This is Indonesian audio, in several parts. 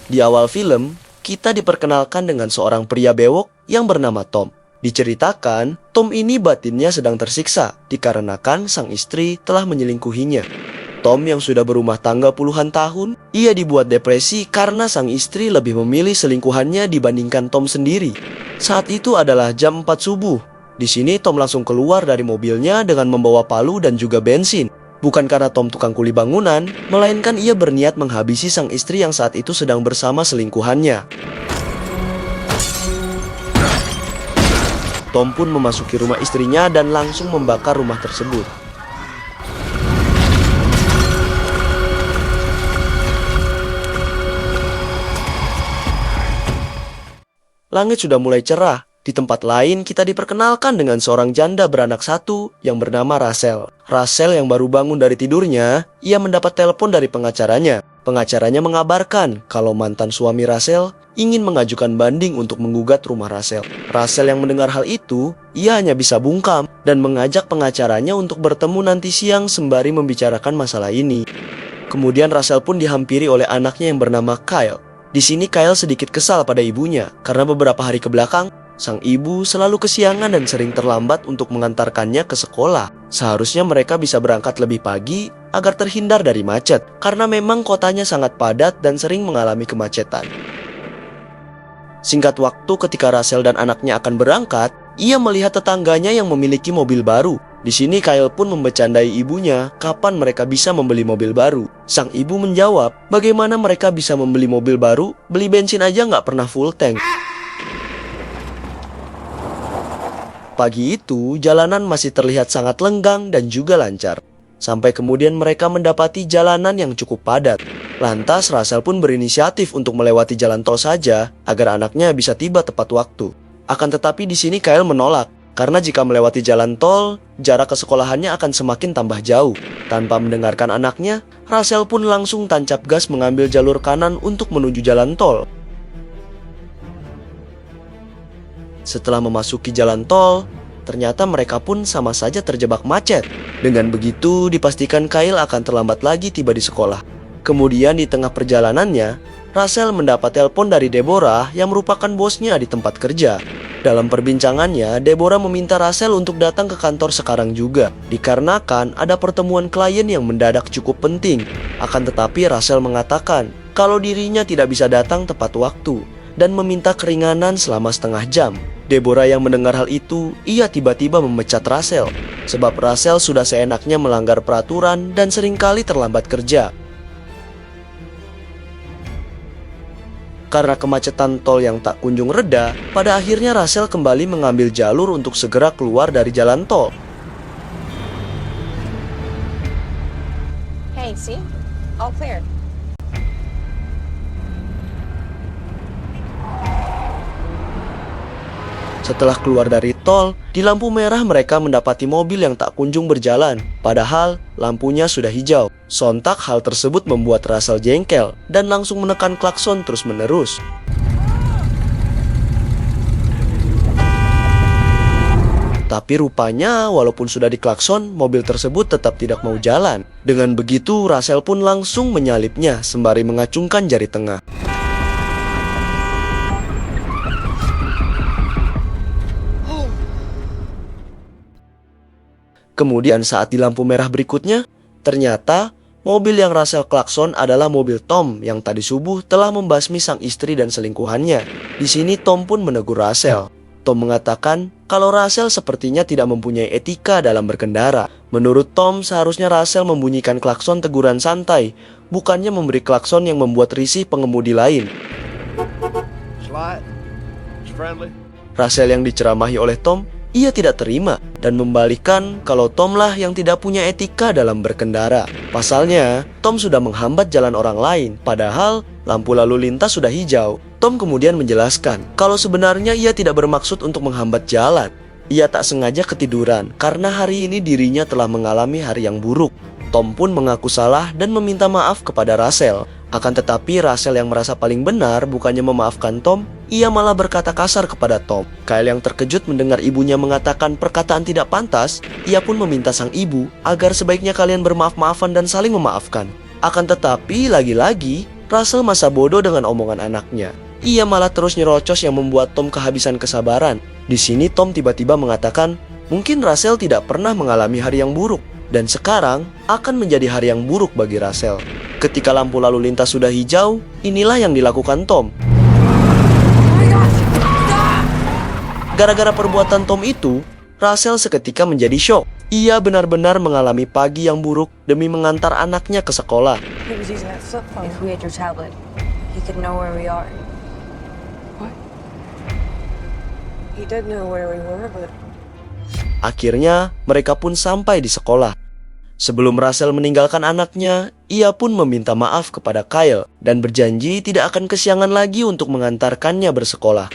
Di awal film, kita diperkenalkan dengan seorang pria bewok yang bernama Tom. Diceritakan, Tom ini batinnya sedang tersiksa dikarenakan sang istri telah menyelingkuhinya. Tom yang sudah berumah tangga puluhan tahun, ia dibuat depresi karena sang istri lebih memilih selingkuhannya dibandingkan Tom sendiri. Saat itu adalah jam 4 subuh. Di sini Tom langsung keluar dari mobilnya dengan membawa palu dan juga bensin. Bukan karena Tom tukang kuli bangunan, melainkan ia berniat menghabisi sang istri yang saat itu sedang bersama selingkuhannya. Tom pun memasuki rumah istrinya dan langsung membakar rumah tersebut. Langit sudah mulai cerah. Di tempat lain, kita diperkenalkan dengan seorang janda beranak satu yang bernama Rachel. Rachel yang baru bangun dari tidurnya, ia mendapat telepon dari pengacaranya. Pengacaranya mengabarkan kalau mantan suami Rachel ingin mengajukan banding untuk menggugat rumah Rachel. Rachel yang mendengar hal itu, ia hanya bisa bungkam dan mengajak pengacaranya untuk bertemu nanti siang sembari membicarakan masalah ini. Kemudian Rachel pun dihampiri oleh anaknya yang bernama Kyle. Di sini Kyle sedikit kesal pada ibunya karena beberapa hari kebelakang sang ibu selalu kesiangan dan sering terlambat untuk mengantarkannya ke sekolah. Seharusnya mereka bisa berangkat lebih pagi agar terhindar dari macet, karena memang kotanya sangat padat dan sering mengalami kemacetan. Singkat waktu ketika Rachel dan anaknya akan berangkat, ia melihat tetangganya yang memiliki mobil baru. Di sini Kyle pun membecandai ibunya kapan mereka bisa membeli mobil baru. Sang ibu menjawab, bagaimana mereka bisa membeli mobil baru, beli bensin aja nggak pernah full tank. Pagi itu, jalanan masih terlihat sangat lenggang dan juga lancar. Sampai kemudian mereka mendapati jalanan yang cukup padat. Lantas, Rachel pun berinisiatif untuk melewati jalan tol saja agar anaknya bisa tiba tepat waktu. Akan tetapi di sini Kyle menolak, karena jika melewati jalan tol, jarak ke sekolahannya akan semakin tambah jauh. Tanpa mendengarkan anaknya, Rachel pun langsung tancap gas mengambil jalur kanan untuk menuju jalan tol. Setelah memasuki jalan tol, ternyata mereka pun sama saja terjebak macet. Dengan begitu, dipastikan Kyle akan terlambat lagi tiba di sekolah. Kemudian di tengah perjalanannya, Rachel mendapat telepon dari Deborah yang merupakan bosnya di tempat kerja. Dalam perbincangannya, Deborah meminta Rachel untuk datang ke kantor sekarang juga, dikarenakan ada pertemuan klien yang mendadak cukup penting. Akan tetapi Rachel mengatakan kalau dirinya tidak bisa datang tepat waktu dan meminta keringanan selama setengah jam. Deborah yang mendengar hal itu, ia tiba-tiba memecat Rachel, sebab Rachel sudah seenaknya melanggar peraturan dan seringkali terlambat kerja. Karena kemacetan tol yang tak kunjung reda, pada akhirnya Rachel kembali mengambil jalur untuk segera keluar dari jalan tol. Hey, see? All clear. Setelah keluar dari tol, di lampu merah mereka mendapati mobil yang tak kunjung berjalan. Padahal lampunya sudah hijau. Sontak hal tersebut membuat Rachel jengkel dan langsung menekan klakson terus-menerus. Tapi rupanya walaupun sudah diklakson, mobil tersebut tetap tidak mau jalan. Dengan begitu Rachel pun langsung menyalipnya sembari mengacungkan jari tengah. Kemudian saat di lampu merah berikutnya, ternyata mobil yang Rachel klakson adalah mobil Tom yang tadi subuh telah membasmi sang istri dan selingkuhannya. Di sini Tom pun menegur Rachel. Tom mengatakan kalau Rachel sepertinya tidak mempunyai etika dalam berkendara. Menurut Tom, seharusnya Rachel membunyikan klakson teguran santai, bukannya memberi klakson yang membuat risih pengemudi lain. Rachel yang diceramahi oleh Tom, ia tidak terima dan membalikan kalau Tom lah yang tidak punya etika dalam berkendara. Pasalnya, Tom sudah menghambat jalan orang lain, padahal lampu lalu lintas sudah hijau. Tom kemudian menjelaskan kalau sebenarnya ia tidak bermaksud untuk menghambat jalan. Ia tak sengaja ketiduran karena hari ini dirinya telah mengalami hari yang buruk. Tom pun mengaku salah dan meminta maaf kepada Rachel. Akan tetapi Rachel yang merasa paling benar bukannya memaafkan Tom, ia malah berkata kasar kepada Tom. Kyle yang terkejut mendengar ibunya mengatakan perkataan tidak pantas, ia pun meminta sang ibu agar sebaiknya kalian bermaaf-maafan dan saling memaafkan. Akan tetapi lagi-lagi Russell masa bodoh dengan omongan anaknya. Ia malah terus nyerocos yang membuat Tom kehabisan kesabaran. Di sini Tom tiba-tiba mengatakan, mungkin Russell tidak pernah mengalami hari yang buruk, dan sekarang akan menjadi hari yang buruk bagi Russell. Ketika lampu lalu lintas sudah hijau, inilah yang dilakukan Tom. Gara-gara perbuatan Tom itu, Russell seketika menjadi syok. Ia benar-benar mengalami pagi yang buruk demi mengantar anaknya ke sekolah. He was using that flip phone. If we had your tablet, he could know where we are. What? He did know where we were, but... Akhirnya, mereka pun sampai di sekolah. Sebelum Russell meninggalkan anaknya, ia pun meminta maaf kepada Kyle dan berjanji tidak akan kesiangan lagi untuk mengantarkannya bersekolah.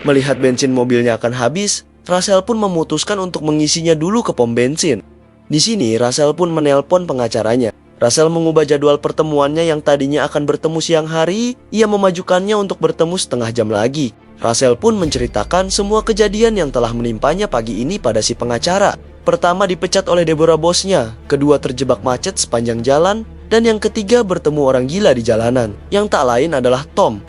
Melihat bensin mobilnya akan habis, Russell pun memutuskan untuk mengisinya dulu ke pom bensin. Di sini, Russell pun menelpon pengacaranya. Russell mengubah jadwal pertemuannya yang tadinya akan bertemu siang hari, ia memajukannya untuk bertemu setengah jam lagi. Russell pun menceritakan semua kejadian yang telah menimpanya pagi ini pada si pengacara. Pertama dipecat oleh Deborah bosnya, kedua terjebak macet sepanjang jalan, dan yang ketiga bertemu orang gila di jalanan, yang tak lain adalah Tom.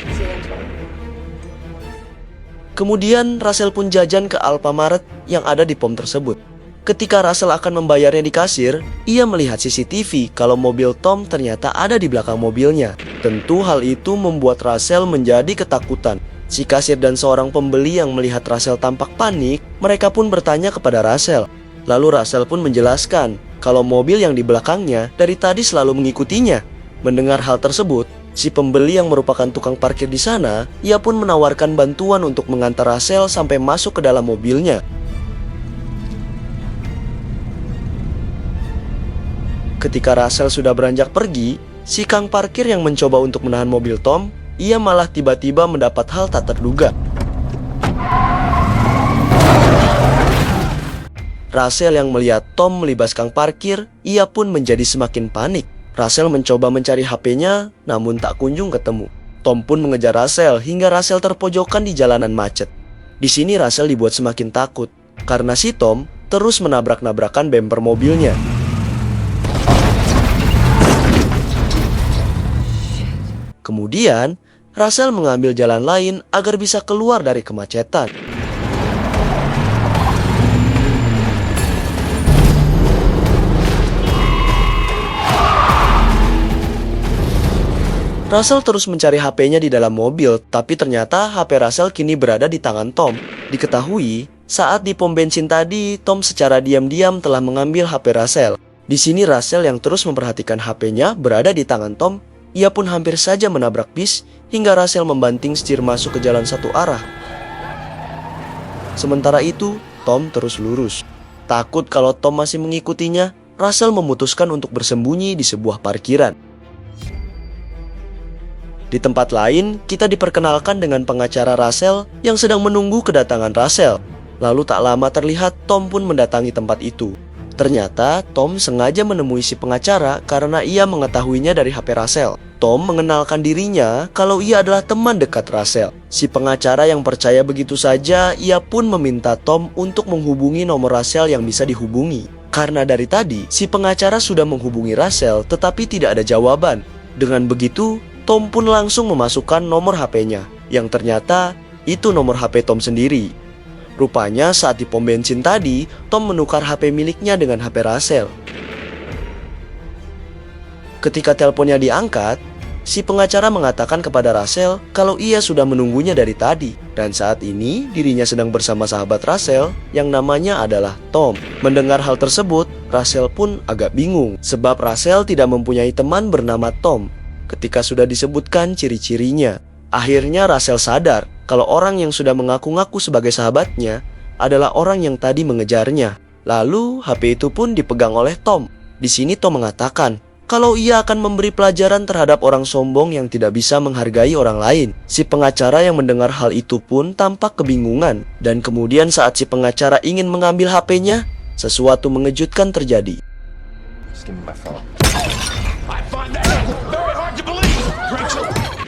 Kemudian Russell pun jajan ke Alfamart yang ada di pom tersebut. Ketika Russell akan membayarnya di kasir, ia melihat CCTV kalau mobil Tom ternyata ada di belakang mobilnya. Tentu hal itu membuat Russell menjadi ketakutan. Si kasir dan seorang pembeli yang melihat Russell tampak panik, mereka pun bertanya kepada Russell. Lalu Russell pun menjelaskan kalau mobil yang di belakangnya dari tadi selalu mengikutinya. Mendengar hal tersebut, si pembeli yang merupakan tukang parkir di sana, ia pun menawarkan bantuan untuk mengantar Russell sampai masuk ke dalam mobilnya. Ketika Russell sudah beranjak pergi, si kang parkir yang mencoba untuk menahan mobil Tom, ia malah tiba-tiba mendapat hal tak terduga. Russell yang melihat Tom melibas kang parkir, ia pun menjadi semakin panik. Russell mencoba mencari HP-nya, namun tak kunjung ketemu. Tom pun mengejar Russell hingga Russell terpojokan di jalanan macet. Di sini Russell dibuat semakin takut, karena si Tom terus menabrak-nabrakan bemper mobilnya. Kemudian, Russell mengambil jalan lain agar bisa keluar dari kemacetan. Russell terus mencari HP-nya di dalam mobil, tapi ternyata HP Russell kini berada di tangan Tom. Diketahui, saat di pom bensin tadi, Tom secara diam-diam telah mengambil HP Russell. Di sini Russell yang terus memperhatikan HP-nya berada di tangan Tom. Ia pun hampir saja menabrak bis hingga Russell membanting setir masuk ke jalan satu arah. Sementara itu, Tom terus lurus. Takut kalau Tom masih mengikutinya, Russell memutuskan untuk bersembunyi di sebuah parkiran. Di tempat lain, kita diperkenalkan dengan pengacara Russell yang sedang menunggu kedatangan Russell. Lalu tak lama terlihat Tom pun mendatangi tempat itu. Ternyata Tom sengaja menemui si pengacara karena ia mengetahuinya dari HP Russell. Tom mengenalkan dirinya kalau ia adalah teman dekat Russell. Si pengacara yang percaya begitu saja, ia pun meminta Tom untuk menghubungi nomor Russell yang bisa dihubungi. Karena dari tadi, si pengacara sudah menghubungi Russell tetapi tidak ada jawaban. Dengan begitu, Tom pun langsung memasukkan nomor HP-nya, yang ternyata itu nomor HP Tom sendiri. Rupanya saat di pom bensin tadi, Tom menukar HP miliknya dengan HP Russell. Ketika teleponnya diangkat, si pengacara mengatakan kepada Russell kalau ia sudah menunggunya dari tadi. Dan saat ini dirinya sedang bersama sahabat Russell yang namanya adalah Tom. Mendengar hal tersebut, Russell pun agak bingung sebab Russell tidak mempunyai teman bernama Tom. Ketika sudah disebutkan ciri-cirinya, akhirnya Russell sadar kalau orang yang sudah mengaku-ngaku sebagai sahabatnya adalah orang yang tadi mengejarnya. Lalu HP itu pun dipegang oleh Tom. Di sini Tom mengatakan kalau ia akan memberi pelajaran terhadap orang sombong yang tidak bisa menghargai orang lain. Si pengacara yang mendengar hal itu pun tampak kebingungan. Dan kemudian saat si pengacara ingin mengambil HP-nya, sesuatu mengejutkan terjadi.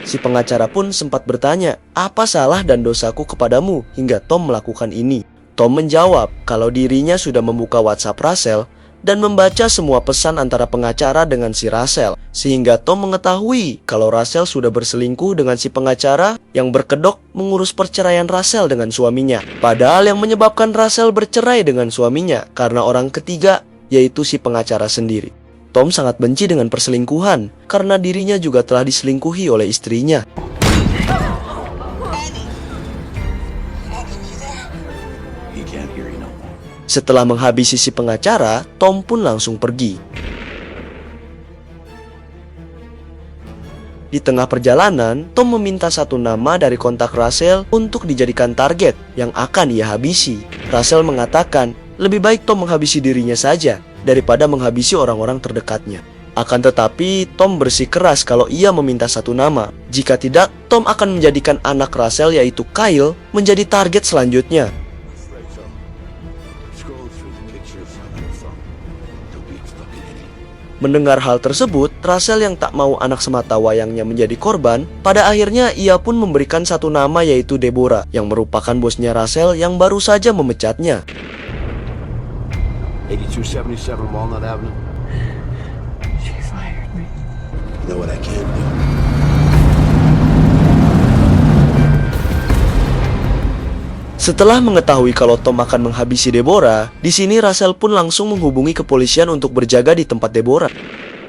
Si pengacara pun sempat bertanya, apa salah dan dosaku kepadamu hingga Tom melakukan ini? Tom menjawab kalau dirinya sudah membuka WhatsApp Russell dan membaca semua pesan antara pengacara dengan si Russell, sehingga Tom mengetahui kalau Russell sudah berselingkuh dengan si pengacara yang berkedok mengurus perceraian Russell dengan suaminya. Padahal yang menyebabkan Russell bercerai dengan suaminya karena orang ketiga, yaitu si pengacara sendiri. Tom sangat benci dengan perselingkuhan karena dirinya juga telah diselingkuhi oleh istrinya. Setelah menghabisi si pengacara, Tom pun langsung pergi. Di tengah perjalanan, Tom meminta satu nama dari kontak Russell untuk dijadikan target yang akan ia habisi. Russell mengatakan, lebih baik Tom menghabisi dirinya saja daripada menghabisi orang-orang terdekatnya. Akan tetapi, Tom bersikeras kalau ia meminta satu nama. Jika tidak, Tom akan menjadikan anak Russell yaitu Kyle menjadi target selanjutnya. Mendengar hal tersebut, Russell yang tak mau anak semata wayangnya menjadi korban, pada akhirnya ia pun memberikan satu nama yaitu Deborah, yang merupakan bosnya Russell yang baru saja memecatnya. 8277 Walnut Avenue. She fired me. You know what I can do? Setelah mengetahui kalau Tom akan menghabisi Deborah, di sini Russell pun langsung menghubungi kepolisian untuk berjaga di tempat Deborah.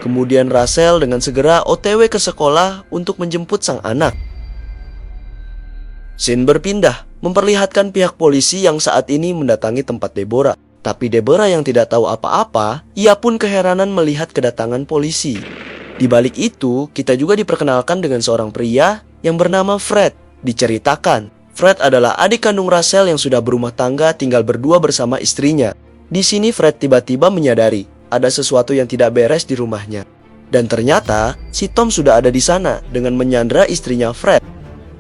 Kemudian Russell dengan segera OTW ke sekolah untuk menjemput sang anak. Scene berpindah, memperlihatkan pihak polisi yang saat ini mendatangi tempat Deborah. Tapi Deborah yang tidak tahu apa-apa, ia pun keheranan melihat kedatangan polisi. Di balik itu, kita juga diperkenalkan dengan seorang pria yang bernama Fred. Diceritakan, Fred adalah adik kandung Russell yang sudah berumah tangga tinggal berdua bersama istrinya. Di sini Fred tiba-tiba menyadari ada sesuatu yang tidak beres di rumahnya. Dan ternyata si Tom sudah ada di sana dengan menyandra istrinya Fred.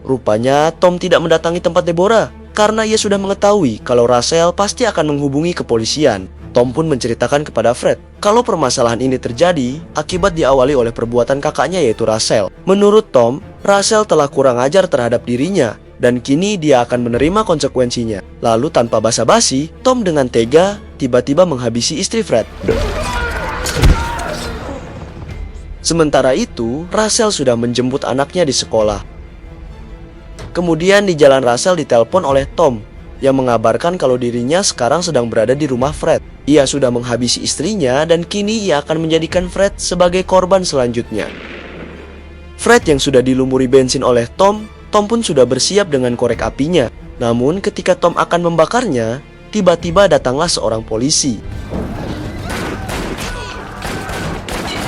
Rupanya Tom tidak mendatangi tempat Deborah karena ia sudah mengetahui kalau Russell pasti akan menghubungi kepolisian. Tom pun menceritakan kepada Fred kalau permasalahan ini terjadi akibat diawali oleh perbuatan kakaknya yaitu Russell. Menurut Tom, Russell telah kurang ajar terhadap dirinya dan kini dia akan menerima konsekuensinya. Lalu tanpa basa-basi, Tom dengan tega tiba-tiba menghabisi istri Fred. Sementara itu, Russell sudah menjemput anaknya di sekolah. Kemudian di jalan Russell ditelepon oleh Tom yang mengabarkan kalau dirinya sekarang sedang berada di rumah Fred. Ia sudah menghabisi istrinya dan kini ia akan menjadikan Fred sebagai korban selanjutnya. Fred yang sudah dilumuri bensin oleh Tom pun sudah bersiap dengan korek apinya. Namun ketika Tom akan membakarnya, tiba-tiba datanglah seorang polisi.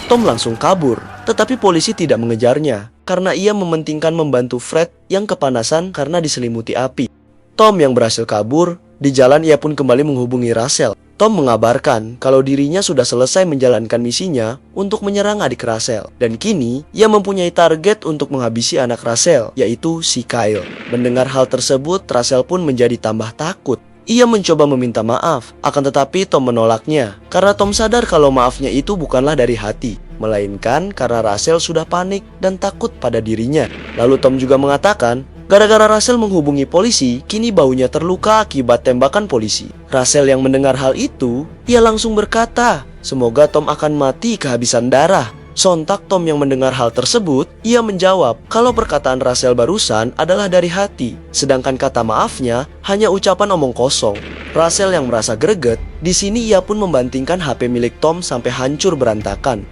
Tom langsung kabur, tetapi polisi tidak mengejarnya karena ia mementingkan membantu Fred yang kepanasan karena diselimuti api. Tom yang berhasil kabur, di jalan ia pun kembali menghubungi Russell. Tom mengabarkan kalau dirinya sudah selesai menjalankan misinya untuk menyerang adik Russell. Dan kini, ia mempunyai target untuk menghabisi anak Russell, yaitu si Kyle. Mendengar hal tersebut, Russell pun menjadi tambah takut. Ia mencoba meminta maaf, akan tetapi Tom menolaknya. Karena Tom sadar kalau maafnya itu bukanlah dari hati, melainkan karena Russell sudah panik dan takut pada dirinya. Lalu Tom juga mengatakan, gara-gara Russell menghubungi polisi, kini baunya terluka akibat tembakan polisi. Russell yang mendengar hal itu, ia langsung berkata, semoga Tom akan mati kehabisan darah. Sontak Tom yang mendengar hal tersebut, ia menjawab kalau perkataan Russell barusan adalah dari hati, sedangkan kata maafnya hanya ucapan omong kosong. Russell yang merasa greget, di sini ia pun membantingkan HP milik Tom sampai hancur berantakan.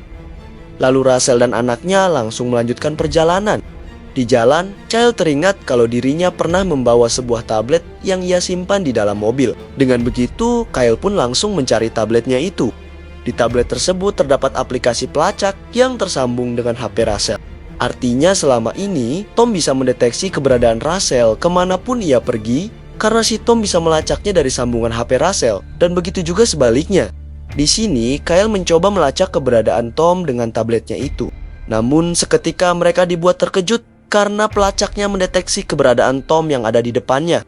Lalu Russell dan anaknya langsung melanjutkan perjalanan. Di jalan, Kyle teringat kalau dirinya pernah membawa sebuah tablet yang ia simpan di dalam mobil. Dengan begitu, Kyle pun langsung mencari tabletnya itu. Di tablet tersebut terdapat aplikasi pelacak yang tersambung dengan HP Russell. Artinya selama ini, Tom bisa mendeteksi keberadaan Russell kemanapun ia pergi, karena si Tom bisa melacaknya dari sambungan HP Russell, dan begitu juga sebaliknya. Di sini, Kyle mencoba melacak keberadaan Tom dengan tabletnya itu. Namun seketika mereka dibuat terkejut karena pelacaknya mendeteksi keberadaan Tom yang ada di depannya.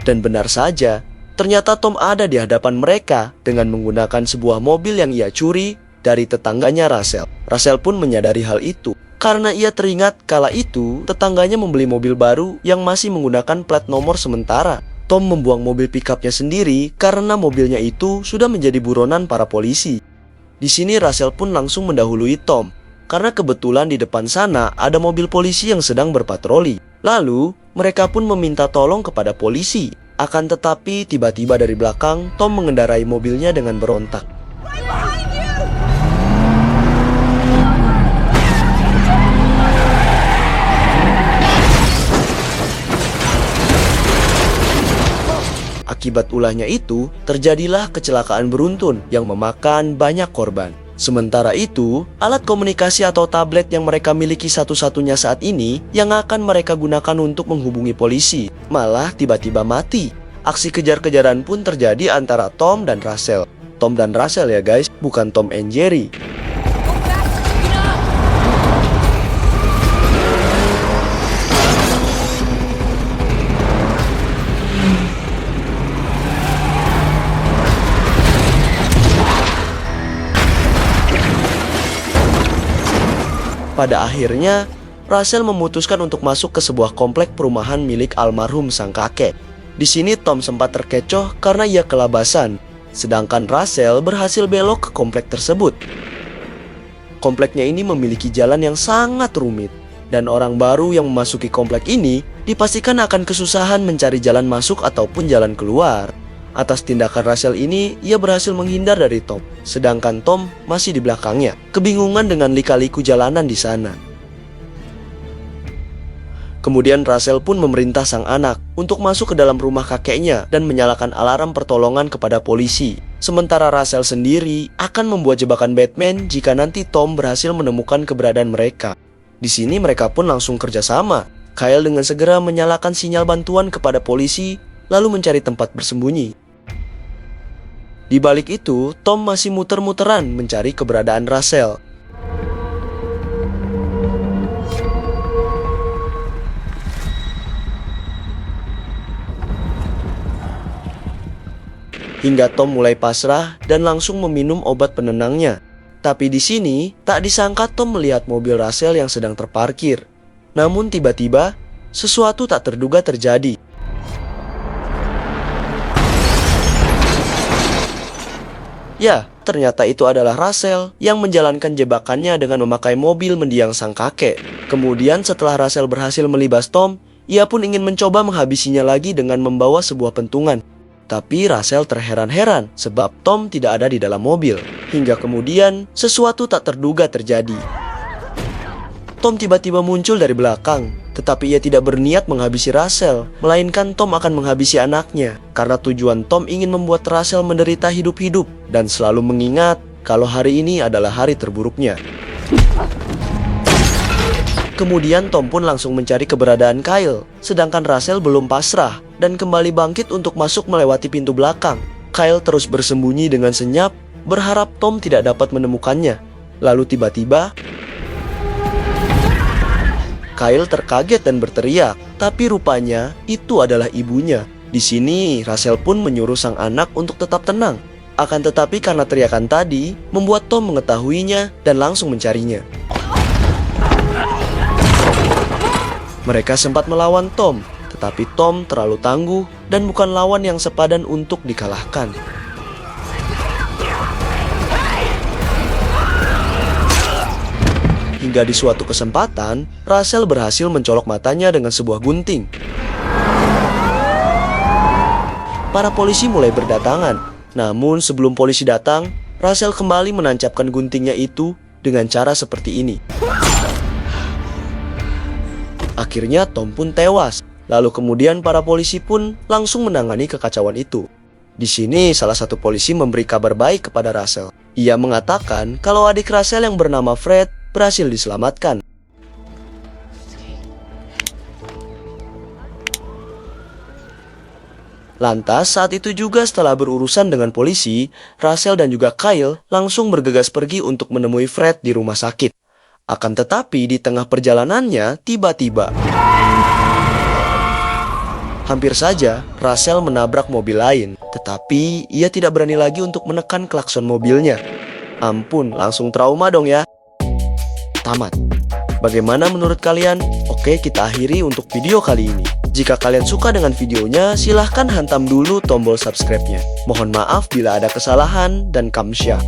Dan benar saja, ternyata Tom ada di hadapan mereka dengan menggunakan sebuah mobil yang ia curi dari tetangganya Russell. Russell pun menyadari hal itu karena ia teringat kala itu tetangganya membeli mobil baru yang masih menggunakan plat nomor sementara. Tom membuang mobil pickupnya sendiri karena mobilnya itu sudah menjadi buronan para polisi. Di sini Russell pun langsung mendahului Tom, karena kebetulan di depan sana ada mobil polisi yang sedang berpatroli. Lalu, mereka pun meminta tolong kepada polisi. Akan tetapi, tiba-tiba dari belakang, Tom mengendarai mobilnya dengan berontak. Akibat ulahnya itu, terjadilah kecelakaan beruntun yang memakan banyak korban. Sementara itu, alat komunikasi atau tablet yang mereka miliki satu-satunya saat ini yang akan mereka gunakan untuk menghubungi polisi, malah tiba-tiba mati. Aksi kejar-kejaran pun terjadi antara Tom dan Russell. Tom dan Russell ya guys, bukan Tom and Jerry. Pada akhirnya, Russell memutuskan untuk masuk ke sebuah komplek perumahan milik almarhum sang kakek. Di sini Tom sempat terkecoh karena ia kelabasan, sedangkan Russell berhasil belok ke komplek tersebut. Kompleknya ini memiliki jalan yang sangat rumit, dan orang baru yang memasuki komplek ini dipastikan akan kesusahan mencari jalan masuk ataupun jalan keluar. Atas tindakan Russell ini, ia berhasil menghindar dari Tom, sedangkan Tom masih di belakangnya, kebingungan dengan lika-liku jalanan di sana. Kemudian Russell pun memerintah sang anak untuk masuk ke dalam rumah kakeknya dan menyalakan alarm pertolongan kepada polisi. Sementara Russell sendiri akan membuat jebakan Batman jika nanti Tom berhasil menemukan keberadaan mereka. Di sini mereka pun langsung kerjasama. Kyle dengan segera menyalakan sinyal bantuan kepada polisi, lalu mencari tempat bersembunyi. Di balik itu, Tom masih muter-muteran mencari keberadaan Russell. Hingga Tom mulai pasrah dan langsung meminum obat penenangnya. Tapi di sini, tak disangka Tom melihat mobil Russell yang sedang terparkir. Namun tiba-tiba, sesuatu tak terduga terjadi. Ya, ternyata itu adalah Russell yang menjalankan jebakannya dengan memakai mobil mendiang sang kakek. Kemudian setelah Russell berhasil melibas Tom, ia pun ingin mencoba menghabisinya lagi dengan membawa sebuah pentungan. Tapi Russell terheran-heran sebab Tom tidak ada di dalam mobil. Hingga kemudian sesuatu tak terduga terjadi. Tom tiba-tiba muncul dari belakang, tetapi ia tidak berniat menghabisi Russell, melainkan Tom akan menghabisi anaknya. Karena tujuan Tom ingin membuat Russell menderita hidup-hidup dan selalu mengingat kalau hari ini adalah hari terburuknya. Kemudian Tom pun langsung mencari keberadaan Kyle, sedangkan Russell belum pasrah dan kembali bangkit untuk masuk melewati pintu belakang. Kyle terus bersembunyi dengan senyap, berharap Tom tidak dapat menemukannya. Lalu tiba-tiba Kyle terkaget dan berteriak, tapi rupanya itu adalah ibunya. Di sini Russell pun menyuruh sang anak untuk tetap tenang. Akan tetapi karena teriakan tadi membuat Tom mengetahuinya dan langsung mencarinya. Mereka sempat melawan Tom, tetapi Tom terlalu tangguh dan bukan lawan yang sepadan untuk dikalahkan. Hingga di suatu kesempatan, Russell berhasil mencolok matanya dengan sebuah gunting. Para polisi mulai berdatangan. Namun sebelum polisi datang, Russell kembali menancapkan guntingnya itu dengan cara seperti ini. Akhirnya Tom pun tewas. Lalu kemudian para polisi pun langsung menangani kekacauan itu. Di sini salah satu polisi memberi kabar baik kepada Russell. Ia mengatakan kalau adik Russell yang bernama Fred berhasil diselamatkan. Lantas saat itu juga setelah berurusan dengan polisi, Russell dan juga Kyle langsung bergegas pergi untuk menemui Fred di rumah sakit. Akan tetapi di tengah perjalanannya tiba-tiba hampir saja Russell menabrak mobil lain. Tetapi ia tidak berani lagi untuk menekan klakson mobilnya. Ampun, langsung trauma dong ya. Tamat. Bagaimana menurut kalian? Oke, kita akhiri untuk video kali ini. Jika kalian suka dengan videonya, silahkan hantam dulu tombol subscribe-nya. Mohon maaf bila ada kesalahan dan kamsya.